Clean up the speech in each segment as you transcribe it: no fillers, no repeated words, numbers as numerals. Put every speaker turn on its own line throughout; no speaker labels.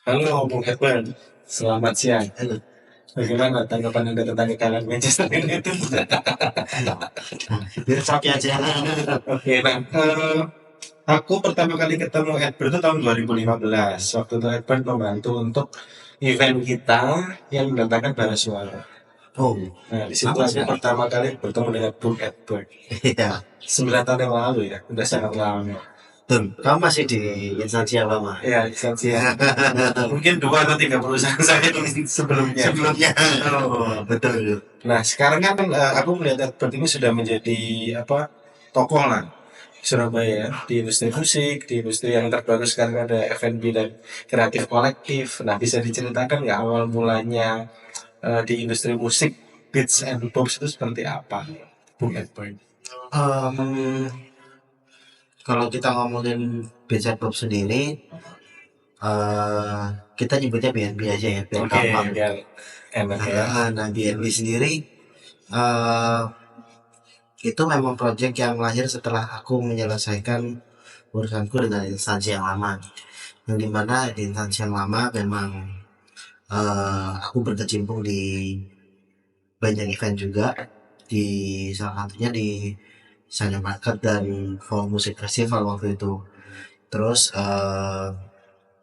Halo, Bung Edward. Selamat siang.
Halo.
Bagaimana tanggapan Anda tentang kekalahan Manchester United?
Besok ya aja.
Oke, nah, aku pertama kali ketemu Edward itu tahun 2015. Waktu itu Edward membantu untuk event kita yang mendatangkan bara suara.
Oh,
Nah, di situ
lama
aku
sekali.
pertama kali bertemu dengan Bung Edward.
Iya,
9 tahun yang lalu ya, udah sangat lama.
betul. Kamu masih di instansi yang lama.
Ya, instansi ya. Mungkin 2 atau 3 perusahaan saya sebelumnya.
Sebelumnya. Oh, betul.
Nah, sekarang kan aku melihat Edward ini sudah menjadi tokoh lah Surabaya di industri musik, di industri yang terbaru sekarang ada F&B dan kreatif kolektif. Nah, bisa diceritakan nggak awal mulanya di industri musik beats and pops itu seperti apa, Bung Edward?
Em, Kalau kita ngomongin Beats Pop sendiri, eh kita nyebutnya BNB aja ya, biar
Oke,
gampang.
biar enak ya.
Nah, BNB sendiri eh itu memang proyek yang lahir setelah aku menyelesaikan urusanku dengan instansi yang lama. Yang dimana di instansi yang lama memang aku berkecimpung di banyak event juga, di salah satunya di Sana Market dan Forum Musik Festival waktu itu. Terus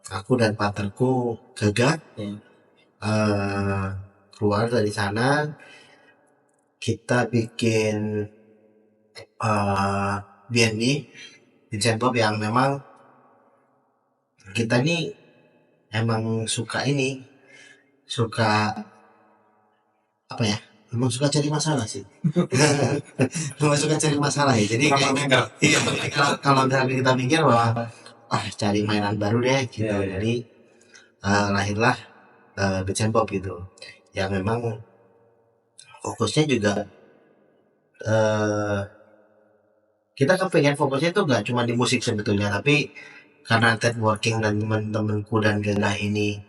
aku dan partnerku gagah eh, keluar dari sana, kita bikin BNB Vincent Pop yang memang kita ini emang suka apa ya, emang suka cari masalah sih. Emang suka cari masalah ya, jadi iya, kalau misalnya kita pikir bahwa cari mainan baru deh gitu.
Iya.
Jadi lahirlah Vincent Pop gitu, yang memang fokusnya juga eh, kita kepengen fokusnya itu nggak cuma di musik sebetulnya, tapi karena networking dan teman-temanku dan gengah ini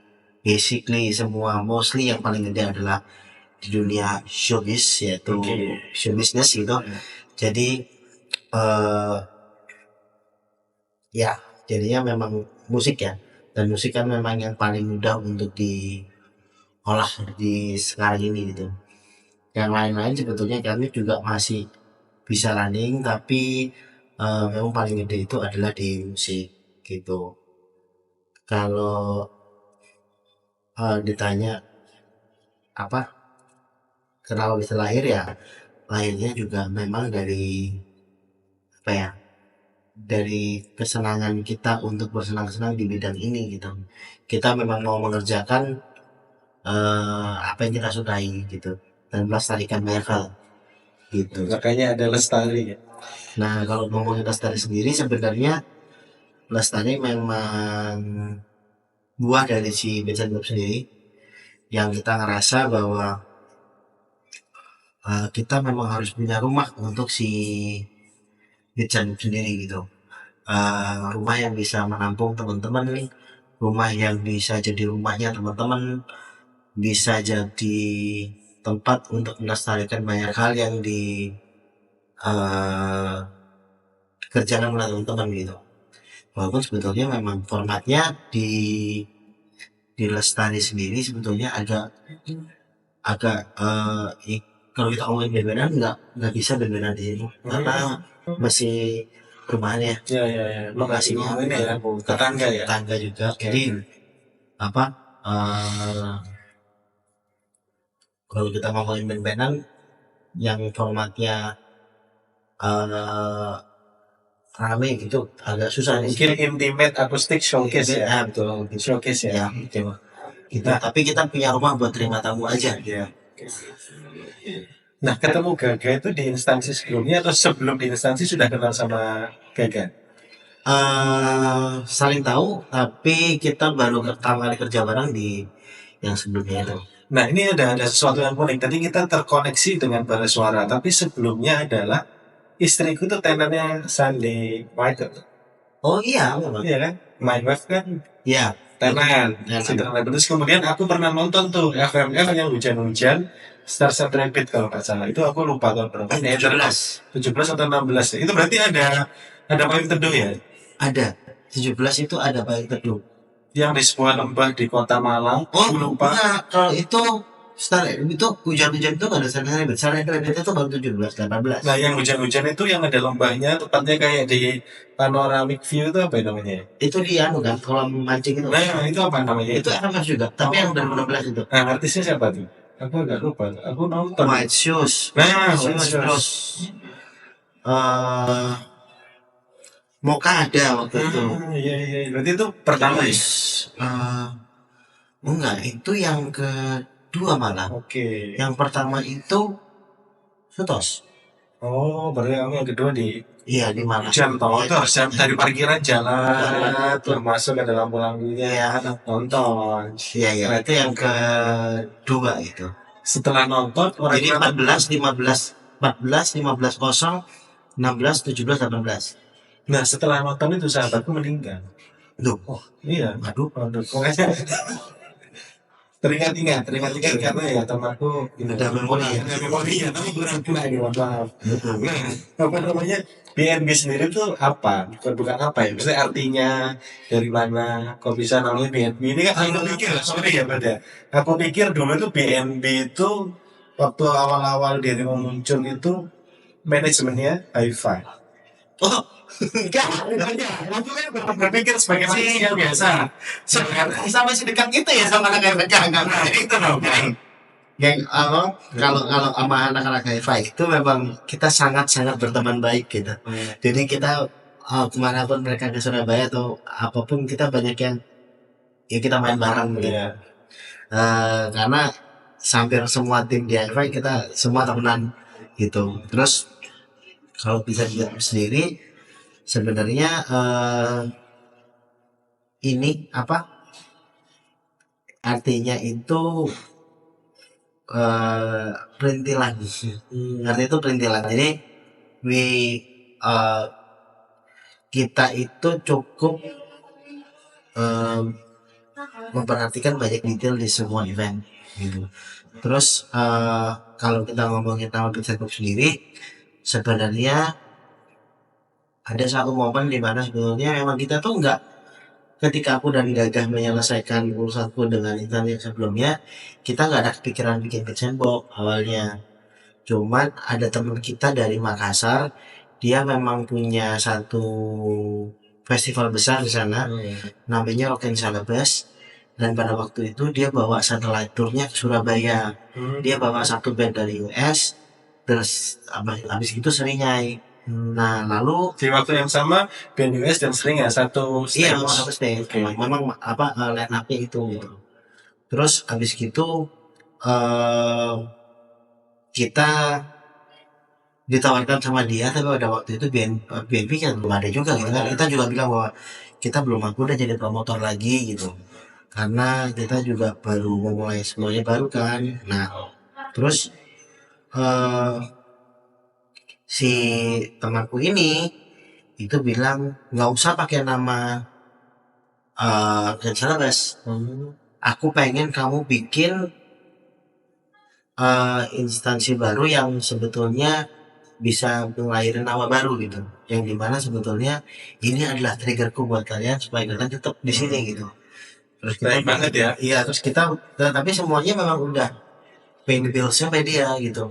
basically semua mostly yang paling gede adalah di dunia showbiz, yaitu show business gitu. Jadi ya jadinya memang musik ya, dan musik kan memang yang paling mudah untuk diolah di sekarang ini gitu. Yang lain-lain sebetulnya kami juga masih bisa running, tapi memang paling gede itu adalah di musik gitu. Kalau ditanya apa kenapa bisa lahir, ya lahirnya juga memang dari apa ya, dari kesenangan kita untuk bersenang-senang di bidang ini gitu. Kita memang mau mengerjakan apa yang kita sukai gitu, dan melestarikan banyak hal gitu.
Makanya ada lestari ya.
Nah, kalau ngomongin lestari sendiri, sebenarnya lestari memang buah dari si Vincent Group sendiri, yang kita ngerasa bahwa kita memang harus punya rumah untuk si Vincent Group sendiri gitu. Rumah yang bisa menampung teman-teman nih, rumah yang bisa jadi rumahnya teman-teman, bisa jadi tempat untuk melestarikan banyak hal yang dikerjakan oleh teman-teman gitu. Walaupun sebetulnya memang formatnya di Lestari sendiri sebetulnya agak kalau kita ngomongin band-bandan nggak bisa band-bandan di sini karena masih rumahnya, lokasinya
ini ya, tetangga ya.
tetangga juga. Jadi apa kalau kita ngomongin band-bandan yang formatnya rame gitu agak susah nih.
Mungkin intimate acoustic showcase ya.
Betul,
Showcase ya.
gitu. Tapi kita punya rumah buat terima tamu aja.
Nah, ketemu Gaga itu di instansi sebelumnya atau sebelum di instansi sudah kenal sama Gaga?
Saling tahu, tapi kita baru pertama kali kerja bareng di yang sebelumnya itu.
Nah, ini ada sesuatu yang unik. Tadi kita terkoneksi dengan bara suara, tapi sebelumnya adalah istriku tuh tenannya Sandy Michael.
Oh iya, memang.
Iya kan? My wife kan
Iya,
tenan.
Tenan.
Terus kemudian aku pernah nonton tuh FMF yang hujan-hujan Starship Rapid kalau nggak salah. Itu aku lupa tahun berapa. 17 atau 16. Itu berarti ada payung teduh ya?
Ada 17 itu ada payung teduh.
yang di sebuah lembah di kota Malang.
Oh,
Aku lupa.
enggak, kalau itu itu hujan-hujan itu nggak ada Starlight Rabbit. Starlight Rabbit itu baru 17, 18.
Nah, yang hujan-hujan itu yang ada lembahnya, tepatnya kayak di panoramic view itu apa ya namanya?
Itu di anu kan, kolam mancing itu.
Nah, itu apa namanya?
Itu FMS juga, tapi yang 2016 itu.
Nah, artisnya siapa tuh? Aku agak lupa. Aku nonton.
White Shoes.
Nah,
White Shoes, terus eh Mocha ada waktu itu.
Iya, iya. Berarti itu pertama ya?
Terus enggak, itu yang kedua malah.
Oke.
Yang pertama itu Sutos.
Oh, berarti kamu yang kedua di
Iya, di Malang.
jam toh itu harus dari parkiran jalan, terus masuk ada lampu-lampunya,
Iya,
nonton.
iya, iya. Itu yang kedua itu.
Setelah nonton, orang
Jadi 14, 15, 14, 15 kosong, 16, 17, 18.
nah setelah nonton itu sahabatku meninggal.
Loh,
Iya,
aduh,
aduh, pokoknya teringat-ingat karena ya temanku
ada memori ya.
ada memori ya, tapi kurang ini maaf.
Betul.
Nah, apa namanya BNB sendiri tuh apa? Bukan apa ya? Maksudnya artinya dari mana? Kok bisa namanya BNB? Ini kan aku pikir, sorry ya Bada. Aku pikir dulu tuh BNB itu waktu awal-awal dirimu muncul itu manajemennya hi-fi.
Oh, enggak.
Aku kan berpikir sebagai manusia biasa.
Sama sedekat itu ya sama anak FK enggak.
Itu dong.
Geng, kalau sama anak-anak hi-fi itu memang kita sangat-sangat berteman baik gitu. Jadi kita kemanapun mereka ke Surabaya atau apapun kita banyak yang ya kita main bareng gitu.
Iya.
Karena hampir semua tim di hi-fi kita semua temenan gitu. Terus kalau bisa dilihat sendiri sebenarnya ini apa artinya itu perintilan. Artinya itu perintilan. Jadi we kita itu cukup memperhatikan banyak detail di semua event gitu. Terus kalau kita ngomongin nama Vincent Book sendiri sebenarnya ada satu momen di mana sebetulnya memang kita tuh enggak, ketika aku dan Gagah menyelesaikan urusanku dengan insan yang sebelumnya, kita nggak ada kepikiran bikin Vincent Book awalnya. Cuman ada teman kita dari Makassar, dia memang punya satu festival besar di sana, namanya Rock and Celebes. Dan pada waktu itu dia bawa satellite tournya ke Surabaya. Dia bawa satu band dari US, terus habis itu Seringai. Nah lalu
Di waktu yang sama band US dan sering ya satu
iya
stage.
memang satu stage,
Oke.
memang line up-nya itu gitu. Terus habis gitu kita ditawarkan sama dia, tapi pada waktu itu BNP kan belum ada juga gitu kan. Kita juga bilang bahwa kita belum mampu udah jadi promotor lagi gitu, karena kita juga baru memulai semuanya baru kan. Nah terus si temanku ini itu bilang nggak usah pakai nama Grand Celebes, aku pengen kamu bikin instansi baru yang sebetulnya bisa melahirin nama baru gitu, yang dimana sebetulnya ini adalah triggerku buat kalian supaya kalian tetap di sini gitu. Terus kita
Baik banget ya.
iya, terus kita tapi semuanya memang udah paying the bills sampai dia gitu.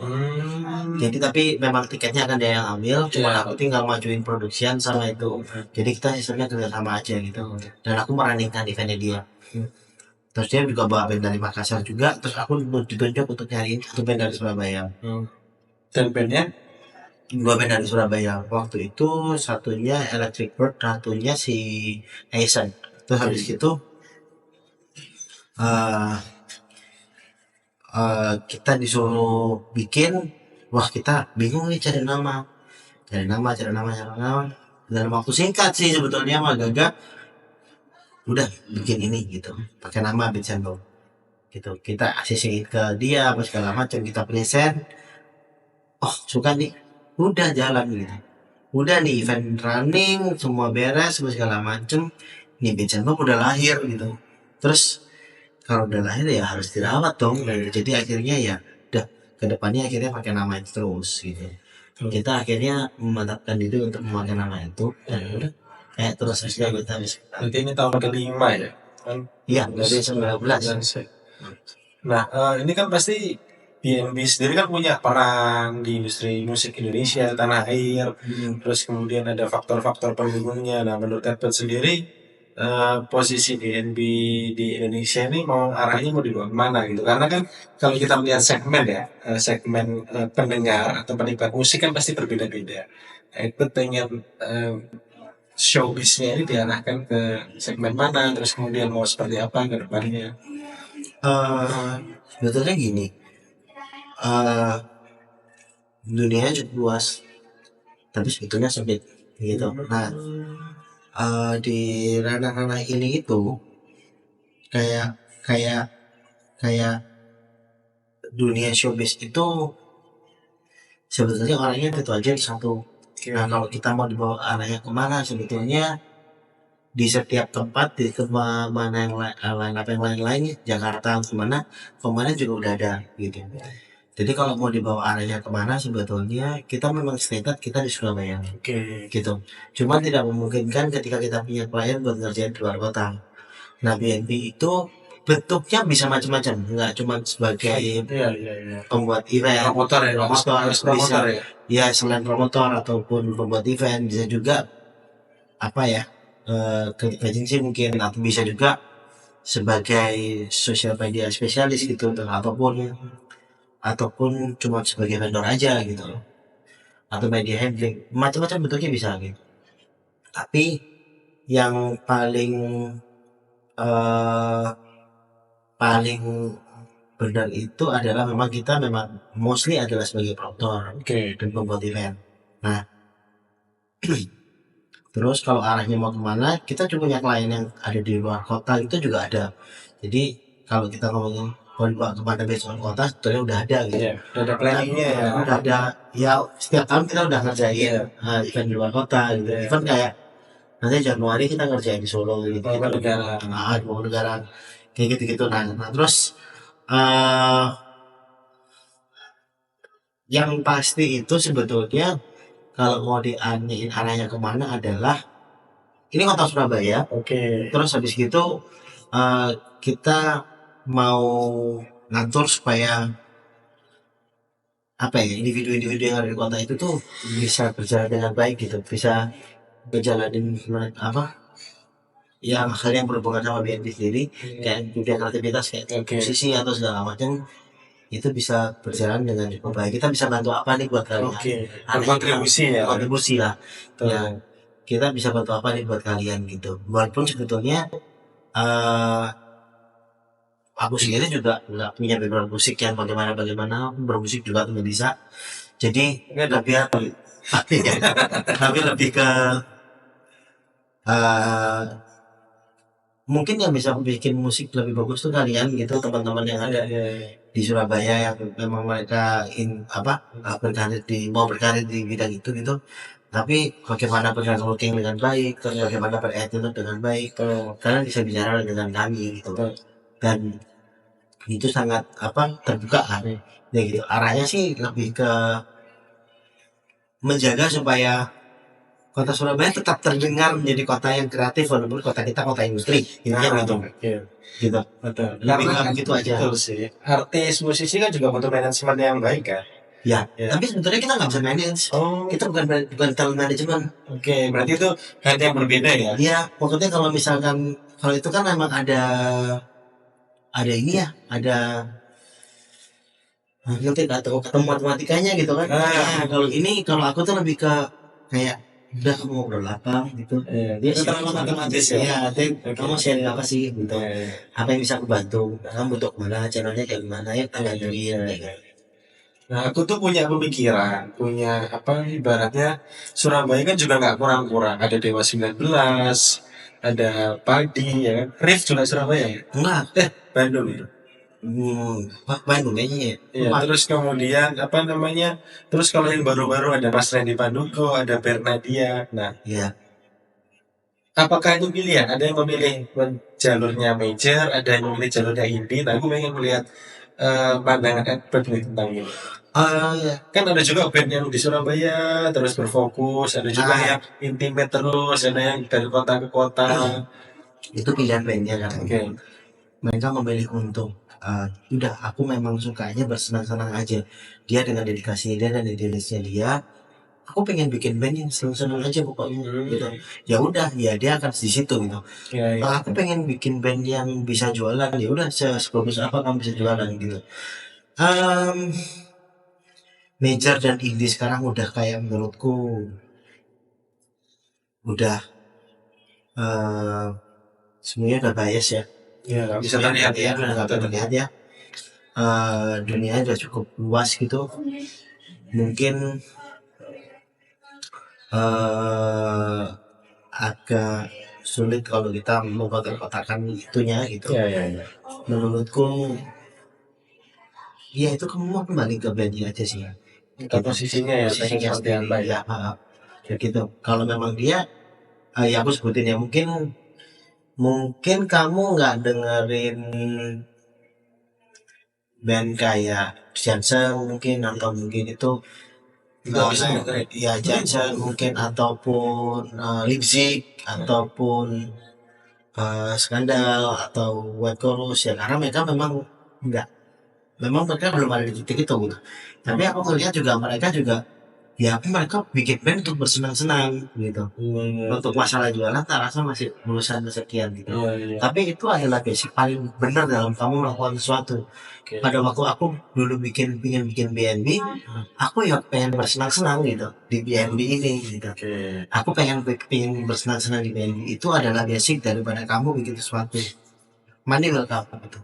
Jadi tapi memang tiketnya akan dia yang ambil, cuma aku tinggal majuin produksian sama itu. Jadi kita sistemnya kerja sama aja gitu. Dan aku meraningkan eventnya dia. Terus dia juga bawa band dari Makassar juga, terus aku ditunjuk untuk nyariin satu band dari Surabaya.
Dan bandnya
Dua band dari Surabaya. Waktu itu satunya Electric Bird, satunya si Aizen. Terus habis itu kita disuruh bikin, wah kita bingung nih cari nama. Dalam waktu singkat sih sebetulnya mah Gaga udah bikin ini gitu, pakai nama Vincent Book gitu. Kita asisiin ke dia apa segala macam, kita present, oh suka nih, udah jalan gitu. Udah nih event running, semua beres, semua segala macem, nih Vincent Book udah lahir gitu. Terus kalau udah lahir ya harus dirawat dong. Jadi akhirnya ya udah kedepannya akhirnya pakai nama itu terus gitu. Kita akhirnya memantapkan diri untuk memakai nama itu dan udah kayak terus aja kita habis.
nanti ini tahun kelima ya. kan.
Iya, dari 19.
Nah, ini kan pasti BNB sendiri kan punya peran di industri musik Indonesia, tanah air, terus kemudian ada faktor-faktor pendukungnya. Nah, menurut Edward sendiri, posisi BNB di Indonesia ini mau arahnya mau dibawa kemana gitu? Karena kan kalau kita melihat segmen ya, segmen pendengar atau penikmat musik kan pasti berbeda-beda. Nah, Edward pengen showbiznya ini diarahkan ke segmen mana, terus kemudian mau seperti apa ke depannya.
Eh, Sebetulnya gini, eh dunia cukup luas, tapi sebetulnya sempit gitu. Nah, di ranah-ranah ini itu kayak kayak kayak dunia showbiz itu sebetulnya orangnya itu aja satu. Nah, kalau kita mau dibawa arahnya kemana, sebetulnya di setiap tempat di mana yang lain apa yang lain-lain, Jakarta kemana juga udah ada gitu. Jadi kalau mau dibawa arahnya kemana, sebetulnya kita memang stated kita di Surabaya gitu. Cuma tidak memungkinkan ketika kita punya klien buat ngerjain di luar kota. Nah, BNB itu bentuknya bisa macam-macam, nggak cuma sebagai
Iya, iya, iya.
pembuat event,
Promotor ya,
promotor
harus
bisa,
promotor ya.
ya selain promotor ataupun pembuat event, bisa juga apa ya, agency mungkin, atau bisa juga sebagai social media spesialis gitu, ataupun cuma sebagai vendor aja gitu loh, atau media handling, macam-macam bentuknya bisa gitu. Tapi yang eh, paling benar itu adalah memang kita memang mostly adalah sebagai promotor dan pembuat event. Nah, terus kalau arahnya mau kemana, kita juga punya klien yang ada di luar kota itu juga ada. Jadi kalau kita ngomongin mau dibawa kemana besok kota, sebetulnya udah ada gitu.
Iya, udah ada planningnya ya.
Udah ada, ya setiap tahun kita udah ngerjain event di luar kota gitu. Event kayak nanti Januari kita ngerjain di Solo gitu.
Beberapa negara.
Di beberapa negara kayak gitu-gitu. Nah terus eh yang pasti itu sebetulnya kalau mau dianiin arahnya kemana adalah ini kota Surabaya. Terus habis gitu kita mau ngatur supaya apa ya, individu-individu yang ada di kota itu tuh bisa berjalan dengan baik gitu, bisa berjalanin apa yang hal yang berhubungan sama BNP sendiri, kayak dunia kreativitas kayak musisi atau segala macam itu bisa berjalan dengan cukup baik. Kita bisa bantu apa nih buat kalian?
Berkontribusi ya.
Kontribusi lah. Ya, kita bisa bantu apa nih buat kalian gitu. Walaupun sebetulnya aku sendiri juga nggak punya background musik yang bagaimana bermusik juga tuh nggak bisa. Jadi tapi lebih ke mungkin yang bisa bikin musik lebih bagus tuh kalian gitu, teman-teman yang ada di Surabaya yang memang mereka mau berkarir di bidang itu gitu. Tapi bagaimana networking dengan baik, terus bagaimana berattitude dengan baik, kalian bisa bicara dengan kami gitu. Dan itu sangat terbuka kan ya gitu. Arahnya sih lebih ke menjaga supaya kota Surabaya tetap terdengar menjadi kota yang kreatif walaupun kota kita kota industri intinya gitu. Gitu. Lebih
Karena
begitu aja.
Betul sih. Artis musisi kan juga butuh manajemen yang baik kan.
Ya. Tapi sebetulnya kita nggak bisa manage. Kita bukan talent management.
Berarti itu hal yang berbeda ya.
Iya, pokoknya kalau misalkan kalau itu kan memang ada ini ya, ada ngerti atau matematikanya gitu kan. Kalau aku tuh lebih ke kayak udah kamu ngobrol apa gitu. Dia
terlalu matematis ya.
Kamu sharing apa sih gitu. Apa yang bisa aku bantu? Kamu butuh kemana? Channelnya kayak gimana? Ya kita bantuin.
Nah, aku tuh punya pemikiran, punya ibaratnya Surabaya kan juga nggak kurang-kurang. Ada Dewa 19, ada Padi, ya kan? Rif juga Surabaya ya?
Enggak.
Bandung itu.
Bandung kayaknya.
Ya, terus kemudian terus kalau yang baru-baru ada Mas Randy Panduko, ada Bernadia. Nah,
ya.
Apakah itu pilihan? Ada yang memilih jalurnya major, ada yang memilih jalurnya indie. Nah, aku pengen melihat pandangan Edward tentang ini. Kan ada juga band yang di Surabaya terus berfokus, ada juga yang intimate terus, ada yang dari kota ke kota.
itu pilihan bandnya kan.
Oke.
Mereka memilih untuk udah aku memang sukanya bersenang-senang aja, dia dengan dedikasi dia dan idealisnya dia, aku pengen bikin band yang senang-senang aja pokoknya gitu. Ya udah, ya dia akan di situ gitu.
Ya, ya.
Aku pengen bikin band yang bisa jualan, ya udah sebagus apa kamu bisa jualan gitu. Em, Major dan indie sekarang udah kayak menurutku udah eh semuanya udah bias ya.
Ya, nggak bisa
Semuanya
terlihat ya.
udah nggak terlihat ya. Dunia udah cukup luas gitu. Mungkin agak sulit kalau kita mengkotak-kotakan itunya gitu.
Ya, ya, ya.
Menurutku, ya itu kamu mau kembali ke bandnya aja sih.
Kita posisinya ya, pengen
Posisinya
seperti
sendiri,
apa ya.
ya, ya gitu. Kalau memang dia, ya aku sebutin ya mungkin mungkin kamu nggak dengerin band kayak Jansen mungkin atau mungkin itu
Nggak bisa dengerin.
ya Jansen mungkin ataupun Leipzig ataupun Skandal atau White Chorus ya karena mereka enggak memang mereka belum ada di titik itu gitu. Tapi aku melihat juga mereka juga ya mereka bikin band untuk bersenang-senang gitu. Untuk masalah jualan tak rasa masih lulusan sekian gitu.
Iya, iya.
Tapi itu adalah basic paling benar dalam kamu melakukan sesuatu.
Oke.
Pada waktu aku dulu pengen bikin BNB, aku ya pengen bersenang-senang gitu di BNB ini gitu.
Oke.
Aku pengen bersenang-senang di BNB itu adalah basic daripada kamu bikin sesuatu. Mandi nggak kamu itu?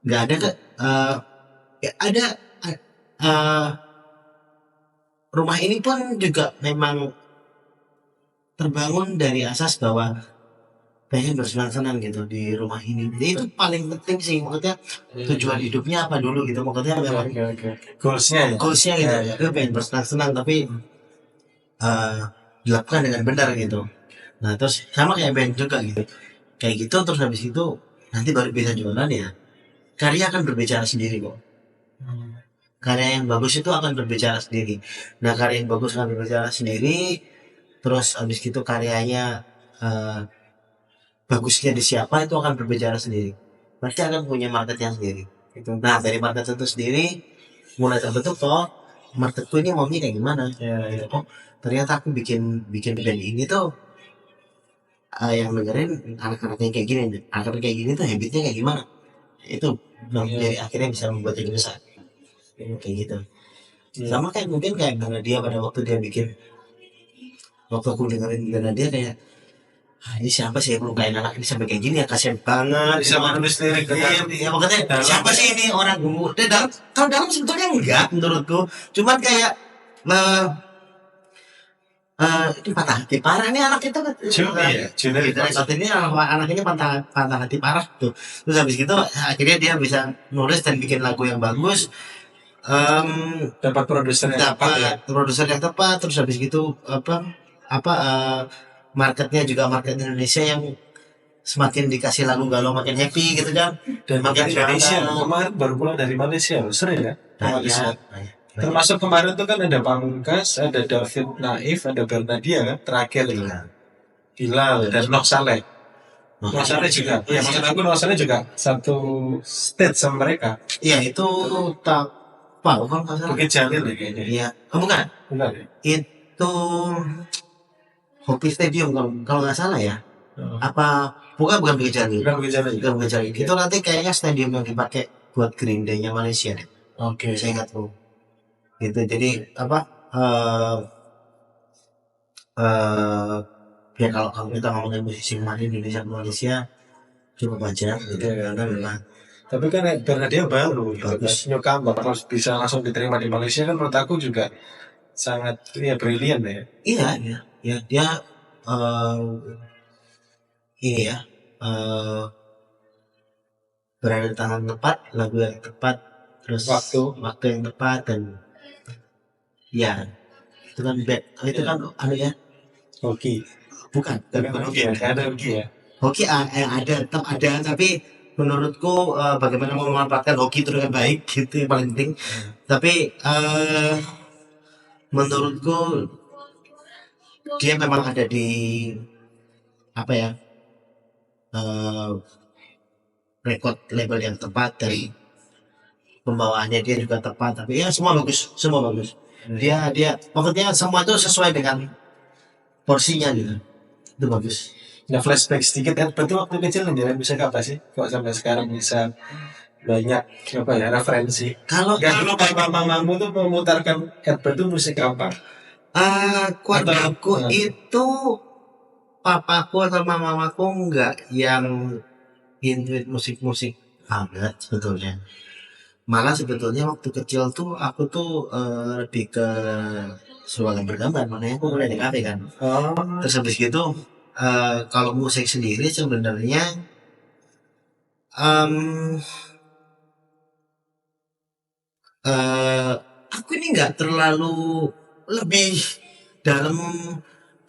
Nggak ada ke ya ada eh, rumah ini pun juga memang terbangun dari asas bahwa pengen bersenang-senang gitu di rumah ini. Jadi itu paling penting sih maksudnya tujuan hidupnya apa dulu gitu maksudnya memang
Oke, oke. Goalsnya ya.
goalsnya gitu.
Ya, ya.
Gue pengen bersenang-senang tapi dilakukan dengan benar gitu. Nah terus sama kayak band juga gitu. Kayak gitu terus habis itu nanti baru bisa jualan ya. Karya akan berbicara sendiri kok. Karya yang bagus itu akan berbicara sendiri. Nah karya yang bagus akan berbicara sendiri. Terus habis itu karyanya bagusnya di siapa itu akan berbicara sendiri. Pasti akan punya marketnya sendiri.
Gitu.
Nah dari market itu sendiri mulai terbentuk toh marketku ini maunya kayak gimana.
Ya, ya.
Oh ternyata aku bikin band ini tuh yang dengerin anak-anaknya kayak gini, anak-anak kayak gini tuh habitnya kayak gimana. Itu jadi akhirnya bisa membuat jadi besar. Kayak gitu. Sama kayak mungkin kayak karena dia pada waktu dia bikin waktu aku dengerin karena dia kayak ini siapa sih yang melukain anak ini sampai kayak gini ya kasihan banget
Bisa menulis lirik
iya, ya makanya siapa sih ini orang gemuk dan dalam kalau dalam sebetulnya enggak menurutku cuman kayak ini patah hati parah nih anak itu kan
Juni
kita saat ini anak ini patah hati parah tuh terus habis gitu akhirnya dia bisa nulis dan bikin lagu yang bagus
dapat produser yang tepat ya.
produser yang tepat terus habis gitu marketnya juga market Indonesia yang semakin dikasih lagu galau makin happy gitu kan
Dan makin Indonesia kemarin baru pulang dari Malaysia loh sering ya.
iya.
Termasuk kemarin tuh kan ada Pamungkas, ada David Naif, ada Bernadia kan terakhir itu. Bilal dan Nok Saleh. Nok Saleh juga. Ya maksud aku Nok Saleh juga satu stage sama mereka.
Iya itu tak tahu kalau nggak salah.
Bukit Jalil ya kayaknya.
Iya, bukan.
Bukan ya?
Itu Hoki Stadium kalau nggak salah ya. Apa bukan Bukit Jalil.
Bukan Bukit Jalil.
Bukan Bukit Jalil. Itu nanti kayaknya stadium yang dipakai buat Green Day-nya Malaysia deh.
Oke.
Saya ingat tuh. Gitu. Jadi apa? Ya kalau kita ngomongin musisi kemarin Indonesia ke Malaysia cukup wajar gitu karena memang
tapi kan Bernadia baru gitu kan
bagus.
Newcomer terus bisa langsung diterima di Malaysia kan menurut aku juga sangat ya brilian ya.
Iya ya dia ini ya berada di tangan tepat lagu yang tepat terus waktu yang tepat dan ya itu kan itu kan anu ya
Hoki
bukan
Hoki ya ada Hoki ya.
Hoki ada tetap ada tapi menurutku bagaimana memanfaatkan hoki itu dengan baik gitu yang paling penting tapi menurutku dia memang ada di apa ya eh, record label yang tepat, dari pembawaannya dia juga tepat, tapi ya semua bagus, semua bagus. Dia pokoknya semua itu sesuai dengan porsinya gitu, itu bagus.
Nah, flashback sedikit kan, berarti waktu kecil ngejalan musik apa sih? Kok sampai sekarang bisa banyak apa ya referensi?
Kalau
Gak dulu papa mamamu tuh memutarkan Herbert itu musik apa?
keluargaku
Atau
itu, papaku sama mamaku nggak yang into musik-musik banget sebetulnya. Malah sebetulnya waktu kecil tuh aku tuh lebih ke suara bergambar, makanya aku mulai di kafe kan.
oh,
Terus habis gitu kalau musik sendiri sebenarnya em, eh, aku ini nggak terlalu lebih dalam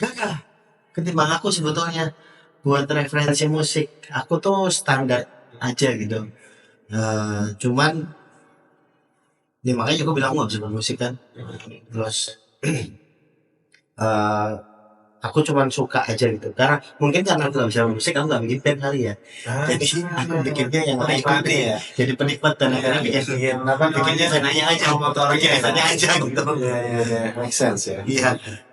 gagah ketimbang aku sebetulnya buat referensi musik. Aku tuh standar aja gitu. Cuman ya makanya aku bilang aku nggak bisa bermusik kan. Terus eh, aku cuman suka aja gitu, karena mungkin karena aku nggak bisa musik, aku nggak bikin band kali ya. Jadi aku bikinnya yang lain,
penikmati ya.
jadi penikmat, dan akhirnya bikin
Bikin apa
bikinnya
namanya?
fananya aja, bikin fananya aja gitu.
Ya, make sense ya.
Iya,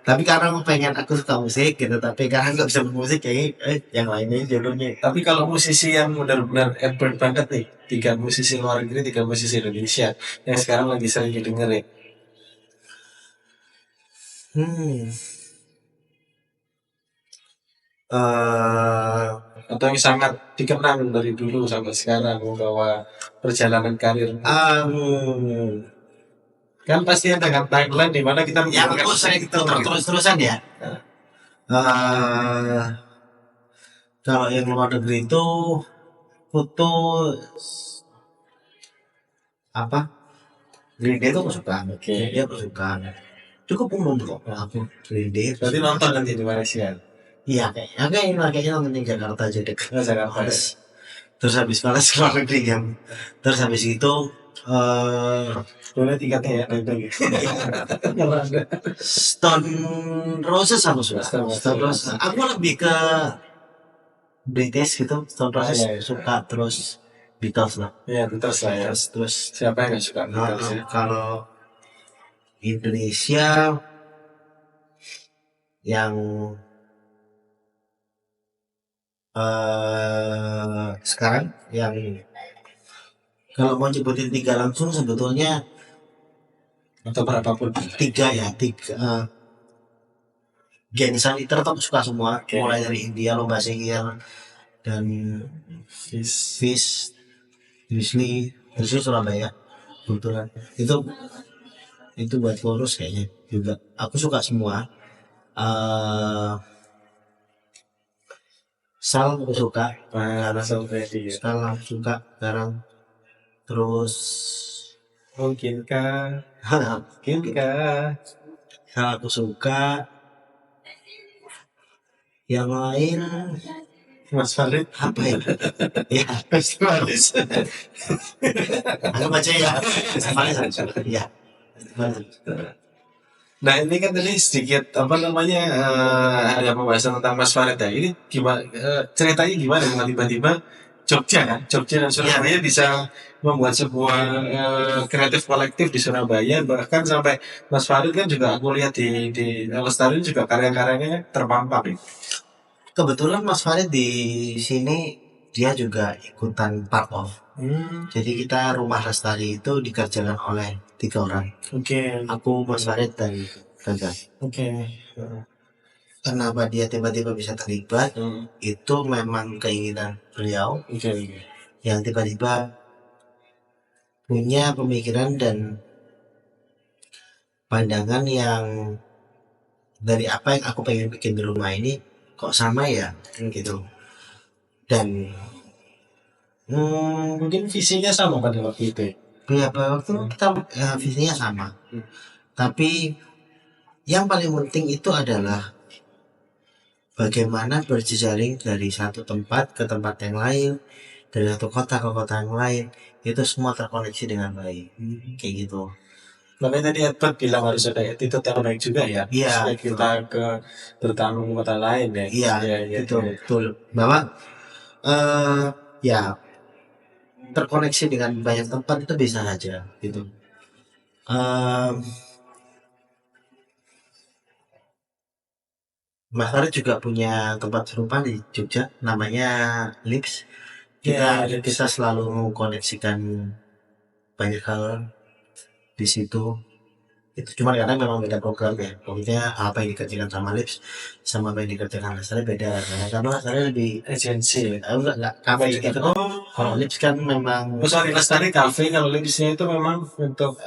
tapi karena aku pengen, aku suka musik gitu, tapi karena nggak bisa bermusik kayak yang lainnya jalurnya.
Tapi kalau musisi yang benar-benar Herbert banget nih, tiga musisi luar negeri, tiga musisi Indonesia yang sekarang lagi sering didengerin.
Hmm. eh
Atau yang sangat dikenang dari dulu sampai sekarang bahwa perjalanan karir
um,
kan pasti ada kan timeline di mana kita
yang
mendengarkan
aku sering terus-terusan ya. eh Kalau yang luar negeri itu foto apa? Green Day itu aku suka.
Oke.
Green Day aku suka. Cukup umum kok kalau aku Green Day.
Berarti nonton nanti di Malaysia.
Iya kayaknya nonton di Jakarta aja deh.
Oh, Jakarta ya.
Terus habis malas keluar negeri kan. Terus habis itu
Boleh tiketnya ya nanti. Kalau ada.
Stone Roses aku suka.
Stone
Stone
Roses.
Roses. Aku lebih ke British gitu. Stone Roses
iya.
suka, terus Beatles lah.
Ya, Beatles lah ya.
Terus
Siapa yang nggak suka Beatles ya?
kalau Indonesia yang sekarang yang kalau mau nyebutin tiga langsung sebetulnya
Atau berapapun.
tiga ya, Gensan itu aku suka semua,
Oke.
mulai dari India, Lomba Sihir, dan Fish, Grizzly Surabaya kebetulan itu buat chorus kayaknya juga aku suka semua. Sal aku suka,
Langsung ready ya.
Sal aku suka sekarang. Terus
Mungkinkah
Sal aku suka. Yang lain
Mas Farid
apa ya? Ya,
Festivalis.
aku baca ya. Ya.
Nah ini kan tadi sedikit apa namanya ada pembahasan tentang Mas Farid ya. Ini gimana ceritanya gimana dengan tiba-tiba Jogja kan, Jogja dan Surabaya bisa membuat sebuah kreatif kolektif di Surabaya, bahkan sampai Mas Farid kan juga aku lihat di Lestari juga karya-karyanya terpampang nih.
Kebetulan Mas Farid di sini dia juga ikutan part of. Jadi kita Rumah Lestari itu dikerjakan oleh 3 orang.
Oke.
Aku, Mas Farid, dan Gagal.
Oke.
Kenapa dia tiba-tiba bisa terlibat? Itu memang keinginan beliau
Oke.
yang tiba-tiba punya pemikiran dan pandangan yang dari apa yang aku pengen bikin di rumah ini kok sama ya gitu. Dan
Mungkin visinya sama pada waktu itu.
beberapa waktu kita visinya sama. Tapi yang paling penting itu adalah bagaimana berjejaring dari satu tempat ke tempat yang lain, dari satu kota ke kota yang lain, itu semua terkoneksi dengan baik, kayak gitu.
Makanya tadi Edward bilang harus ada attitude yang baik juga ya.
Iya,
Supaya kita ke bertamu ke kota lain ya.
Iya,
Iya, iya,
itu
iya.
betul. Bahwa eh ya terkoneksi dengan banyak tempat itu bisa aja gitu. Em, Mas Farid juga punya tempat serupa di Jogja namanya Lips.
Ya,
Kita
ya,
kita selalu mengkoneksikan banyak hal di situ. Itu cuma karena memang beda program ya, maksudnya apa yang dikerjakan sama Lips sama apa yang dikerjakan Lestari beda, karena Lestari lebih
agensi.
enggak kafe gitu kan.
Oh,
Kalau Lips kan memang
oh sorry, Lestari Cafe, kalau Libsnya itu memang untuk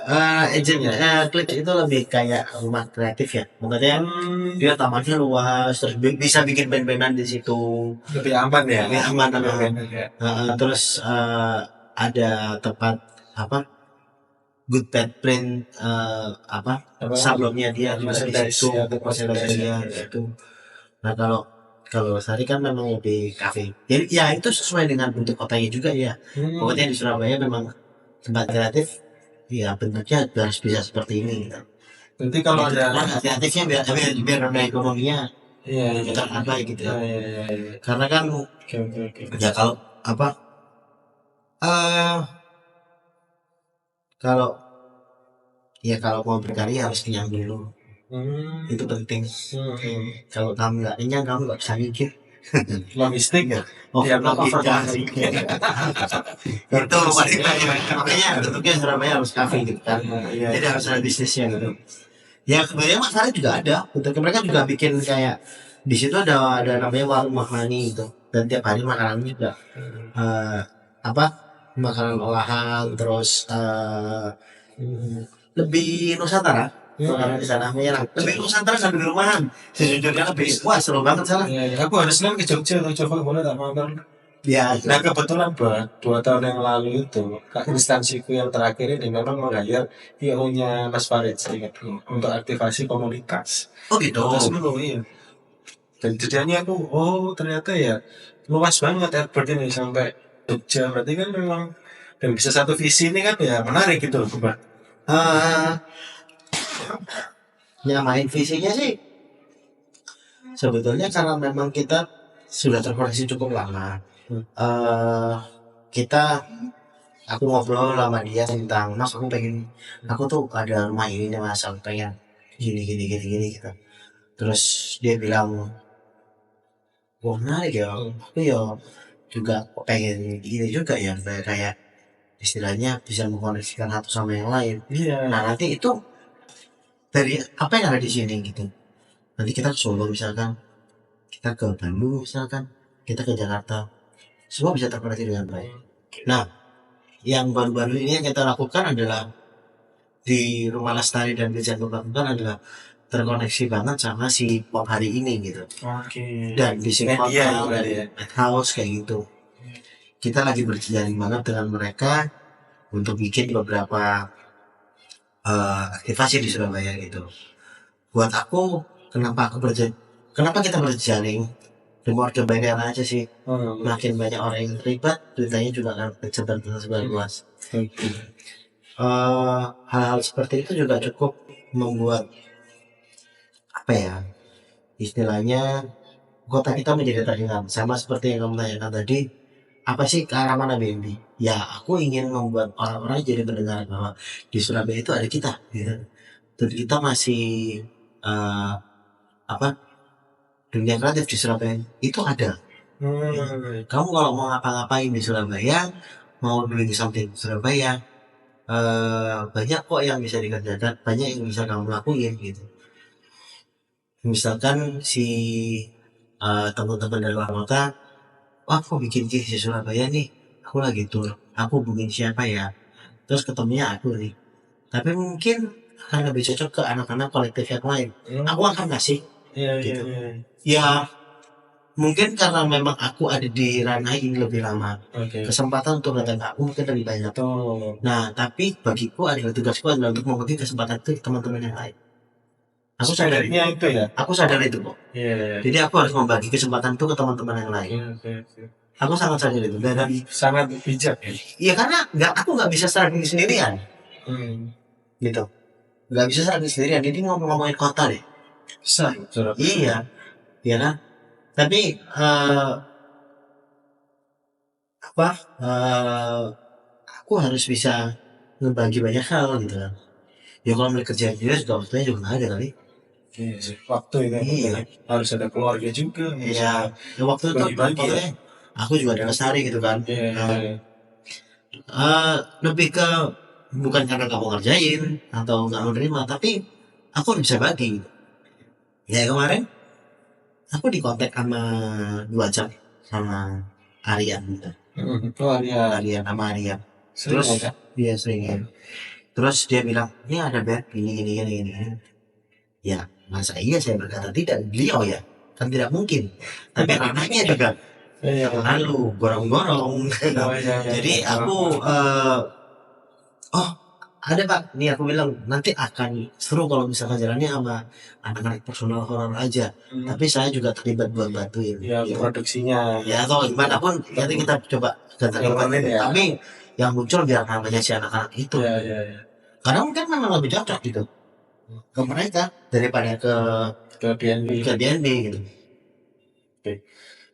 agent
ya.
Lips itu lebih kayak rumah kreatif ya, maksudnya
Hmm,
dia tamannya luas, terus bisa bikin band-bandan di situ,
lebih aman ya.
lebih aman.
Lebih aman ya.
Terus ada tempat apa good bad print, apa
Apa?
sablonnya dia juga di
Merchandise
situ,
ya, untuk
merchandise
merchandise
dia
ya.
di situ. Nah kalau kalau Sari kan memang lebih kafe. Jadi ya itu sesuai dengan bentuk kotanya juga ya.
Hmm,
Pokoknya di Surabaya memang tempat kreatif, ya bentuknya harus bisa seperti ini. Gitu.
nanti kalau
Gitu.
ada,
Nah, kreatifnya biar roda ekonominya
iya, iya,
kita apa gitu ya.
iya, iya, iya, iya.
Karena kan
Oke, oke, oke.
ya kalau apa eh kalau ya kalau mau berkarya harus kenyang dulu.
Hmm,
Itu penting.
hmm.
Kalau kamu nggak kenyang kamu nggak bisa mikir.
Logistik ya.
Oh,
Ya,
logika.
overload.
Itu makanya bentuknya Surabaya harus kafe gitu kan.
Iya,
Jadi
iya.
harus ada bisnisnya gitu. Ya kemudian masalah juga ada. Bentuknya mereka juga bikin kayak di situ ada namanya warung Mahmani gitu. Dan tiap hari makanannya juga eh, apa makanan olahan, terus
Hmm.
lebih Nusantara. Makanan di sana namanya lebih Nusantara sambil rumahan. Sejujurnya lebih wah seru banget sana.
Iya, iya. Aku harus ke Jogja tuh, coba boleh tak mampir.
Ya,
Nah kebetulan buat 2 tahun yang lalu itu instansiku yang terakhir ini memang meng-hire IO-nya Mas Farid seingatku untuk aktivasi komunitas.
oh gitu.
Terus dulu iya. Dan jadinya aku oh ternyata ya luas banget Albert ini sampai Jogja, berarti kan memang dan bisa satu visi ini kan ya menarik gitu loh Mbak.
eh Nyamain visinya sih sebetulnya karena memang kita sudah terkoneksi cukup lama. eh Kita aku ngobrol sama dia tentang mas aku tuh ada rumah ini nih mas, aku pengen gini gini gini gini gitu. Terus dia bilang wah menarik ya, aku ya juga pengen gini juga ya, kayak istilahnya bisa mengkoneksikan satu sama yang lain.
Iya.
Nah nanti itu dari apa yang ada di sini gitu, nanti kita ke Solo misalkan, kita ke Bandung misalkan, kita ke Jakarta, semua bisa terkoneksi dengan baik. Nah yang baru-baru ini yang kita lakukan adalah di Rumah Lestari dan Gereja lakukan adalah terkoneksi banget sama si pop hari ini gitu,
Oke.
dan di si pop
Media ya berarti ya.
house kayak gitu. Kita lagi berjalan banget dengan mereka untuk bikin beberapa aktivasi di Surabaya gitu. Buat aku kenapa kita berjaring rumor banyak aja sih, makin banyak orang yang terlibat beritanya juga akan tersebar luas. Hal-hal seperti itu juga cukup membuat apa ya istilahnya kota kita menjadi terkenal, sama seperti yang kamu tanyakan tadi, apa sih ke arah mana BNB. Ya aku ingin membuat orang-orang jadi mendengar bahwa di Surabaya itu ada kita gitu. Dan kita masih eh, apa dunia kreatif di Surabaya itu ada. Kamu kalau mau ngapa-ngapain di Surabaya, mau doing something di Surabaya, banyak kok yang bisa dikerjakan, banyak yang bisa kamu lakuin gitu. Misalkan si teman-teman dari luar kota, wah aku bikin gigs di Surabaya nih, aku lagi tour, aku hubungin siapa ya, terus ketemunya aku nih, tapi mungkin akan lebih cocok ke anak-anak kolektif yang lain, aku akan kasih
Iya, iya,
gitu.
iya.
Ya mungkin karena memang aku ada di ranah ini lebih lama,
Oke.
kesempatan untuk datang ke aku mungkin lebih banyak.
Betul.
Nah tapi bagiku adalah tugasku adalah untuk membagi kesempatan itu ke teman-teman yang lain. Aku sadar
Sebenarnya itu ya.
aku sadar itu kok.
Iya, iya.
Jadi aku harus membagi kesempatan itu ke teman-teman yang lain.
Oke, oke.
Aku sangat sadar itu. Dan
Sangat bijak ya.
iya karena aku nggak bisa strategi sendirian gitu. Nggak bisa strategi sendirian. Jadi ngomongin kota deh.
Besar.
Iya, iya kan. Tapi apa eh aku harus bisa ngebagi banyak hal gitu kan. Ya kalau mau kerja juga juga waktunya juga nggak ada kali.
Iya sih, waktu itu yang penting
Iya,
ya. Harus ada keluarga juga, bisa
iya. Ya waktu itu
bagi-bagi ya.
maksudnya aku juga ada lestari gitu kan.
Iya, iya,
Eh,
iya.
lebih ke bukan karena kamu ngerjain atau nggak menerima, tapi aku harus bisa bagi. Ya kemarin aku di kontak sama 2 jam sama Aryan gitu.
Oh ya,
Aryan sama Aryan.
sering
Terus
ya.
dia sering ya. Terus dia bilang, ini ada bed gini gini gini gini. Ya masa iya saya berkata tidak, beliau ya kan tidak mungkin. Tapi anaknya juga
Iya,
lalu gorong-gorong.
oh iya, iya,
Jadi
iya.
aku oh ada pak, nih aku bilang nanti akan seru kalau misalkan jalannya sama anak-anak personal horor aja.
Hmm.
Tapi saya juga terlibat buat bantuin.
Ya, produksinya.
Ya atau gimana pun nanti kita coba terlibat.
Jalanin ya.
Tapi yang muncul biar namanya si anak-anak itu.
Iya, iya, iya.
Karena mungkin memang lebih cocok gitu ke mereka daripada
Ke BNB.
ke DNB gitu.
Oke.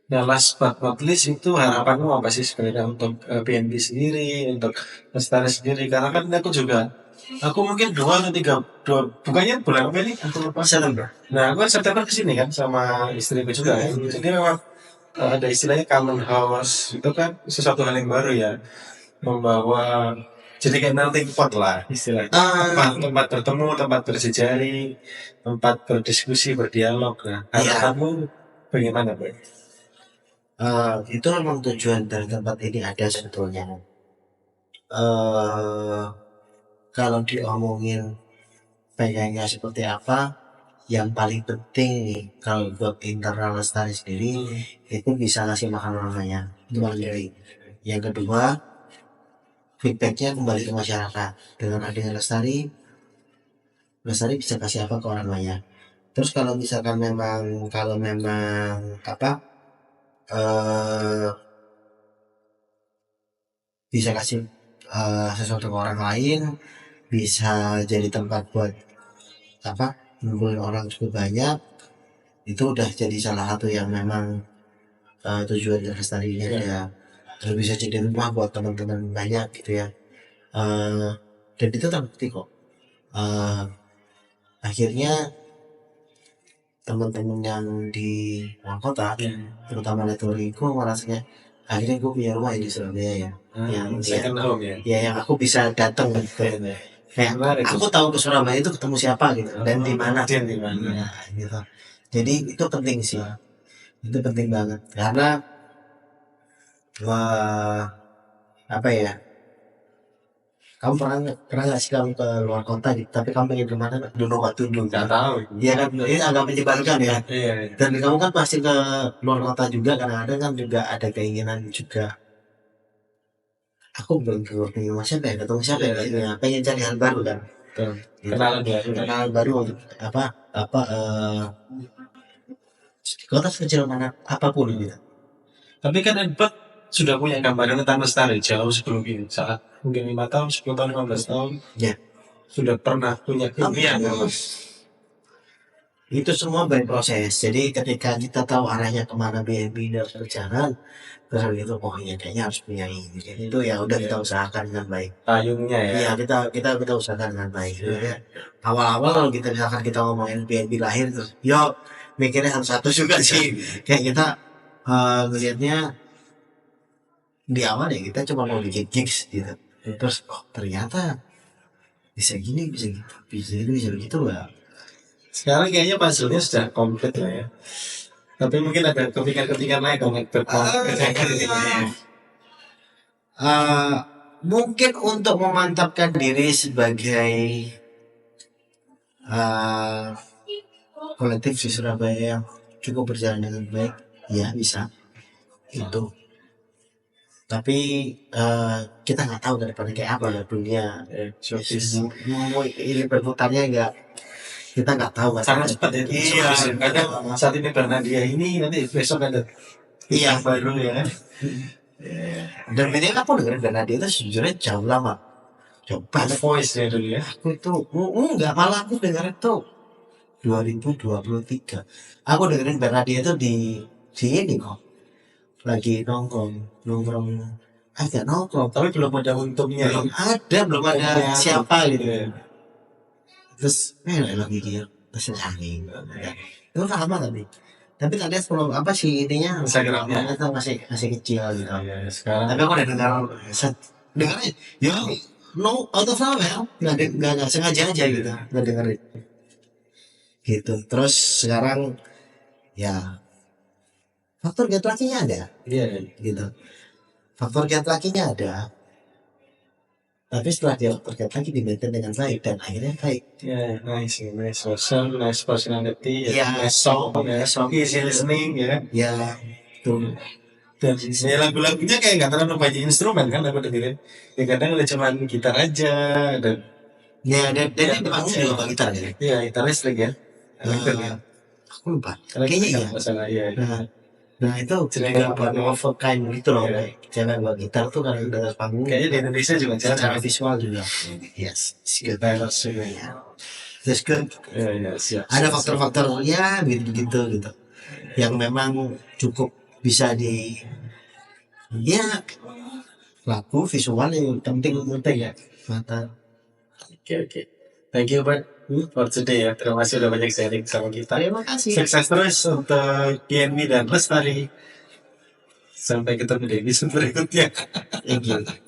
Nah, last but not least itu harapanmu apa sih sebenarnya untuk BNB sendiri, untuk Lestari sendiri? Karena kan aku mungkin 2 atau 3, bukannya bulan apa ini? Aku lupa.
September.
Nah, aku kan September kesini kan sama istriku juga ya. Jadi memang ada istilahnya common house itu kan sesuatu hal yang baru ya, membawa jadi kayak melting pot lah istilahnya. Tempat bertemu, tempat bersejarah, tempat berdiskusi, berdialog. Nah,
Iya.
harapanmu bagaimana, Boy?
Itu memang tujuan dari tempat ini ada sebetulnya. eh Kalau diomongin pengennya seperti apa, yang paling penting nih kalau buat internal lestari sendiri itu bisa ngasih makan orang banyak, itu paling penting. Yang kedua, feedbacknya kembali ke masyarakat. Dengan adanya lestari, lestari bisa kasih apa ke orang banyak. Terus kalau memang apa eh bisa kasih sesuatu ke orang lain, bisa jadi tempat buat apa ngumpulin orang cukup banyak, itu udah jadi salah satu yang memang tujuan dari lestari ini ada. Terus bisa jadi rumah buat teman-teman banyak gitu ya. Eh, dan itu terbukti kok. Eh, Akhirnya teman-teman yang di luar kota, terutama networkingku merasanya akhirnya gue punya rumah di Surabaya ya. Yang
Second home ya.
ya yang aku bisa datang gitu. Kayak aku tahu ke Surabaya itu ketemu siapa gitu dan di mana.
Dan di mana.
Ya, gitu. Jadi itu penting sih. Itu penting banget karena apa ya? Kamu pernah nggak sih kamu ke luar kota gitu, tapi kamu pengen kemana? Dulu waktu dulu.
Nggak tahu.
Iya kan, ini agak menyebalkan ya.
Iya, iya.
Dan kamu kan pasti ke luar kota juga, kadang-kadang kan juga ada keinginan juga. Aku belum ketemu siapa ya, ketemu siapa ya, ya, pengen cari hal baru kan.
Betul.
Gitu.
Kenalan baru.
Kenalan baru untuk apa kota kecil mana apapun gitu.
Tapi kan Edbert sudah punya gambaran tentang lestari jauh sebelum ini. Saat mungkin 5 tahun, 10 tahun, 15 tahun.
Ya.
Sudah pernah punya impian.
Itu semua by proses. Jadi ketika kita tahu arahnya kemana BNB harus berjalan, terus habis itu oh iya kayaknya harus punya ini. Jadi itu ya udah kita usahakan dengan baik.
Payungnya ya.
Iya kita usahakan dengan baik. Ya. Awal-awal kalau kita misalkan kita ngomongin BNB lahir terus, yo mikirnya satu juga sih. Kayak kita ngelihatnya di awal ya kita cuma mau bikin gigs gitu. Terus oh ternyata bisa gini, bisa gitu, bisa begitu lah.
Sekarang kayaknya puzzle-nya sudah komplit lah ya. Tapi mungkin ada kepikiran-kepikiran lain dong Edbert.
Mungkin untuk memantapkan diri sebagai kolektif di Surabaya yang cukup berjalan dengan baik, ya bisa itu. Tapi kita nggak tahu ke depannya kayak apa ya dunia. Ini berputarnya enggak, kita nggak tahu kan.
Sangat cepat ya.
Iya.
Kadang saat ini Bernardia ini nanti besok ada
Iya.
yang baru ya.
Dan ini aku dengerin Bernardia itu sejujurnya jauh lama. Coba
Ada voice ya dulu ya.
aku itu enggak, malah aku dengerin tuh 2023. Aku dengerin Bernardia itu di ini kok lagi nongkrong agak nongkrong
Tapi belum ada untungnya.
belum ada siapa gitu.
Iya.
Terus enak mikir terus angin itu lama tapi tadi sebelum apa sih intinya
Instagramnya.
itu masih kecil gitu.
Ya, sekarang
Tapi aku udah dengarnya ya no out of nowhere nggak sengaja aja gitu nggak dengerin gitu. Terus sekarang ya faktor get lucky-nya ada
iya.
gitu, faktor get lucky-nya ada, tapi setelah dia faktor get lucky di maintain dengan baik dan akhirnya baik.
Ya, nice person, nice personality,
Iya,
nice song, ya,
song.
easy listening, ya.
Ya tuh
Dan ya, lagu-lagunya kayak nggak terlalu banyak instrumen kan aku dengerin. Ya kadang ada cuman gitar aja, dan
ya dan dia di panggung juga pakai gitar ya.
ya gitar listrik ya. Elektrik ya.
Aku lupa
Elektrik
kayaknya
kan
iya.
masalah ya.
Nah itu
Jadi
juga
nggak
buat
perlu-
one of a kind gitu loh.
Iya.
Cewek buat gitar tuh kalau di atas panggung
Kayaknya di Indonesia juga
secara
jarang.
visual juga. Yes, it's good.
Taylor Swift.
That's good.
Ya, siap.
Ada faktor-faktor ya gitu yang memang cukup bisa di ya laku visual yang penting ya mata.
Oke. Thank you, Bert, for today ya. Terima kasih udah banyak sharing sama kita.
Terima kasih.
Sukses terus untuk KNB dan Lestari. Sampai ketemu di episode berikutnya.
Thank you.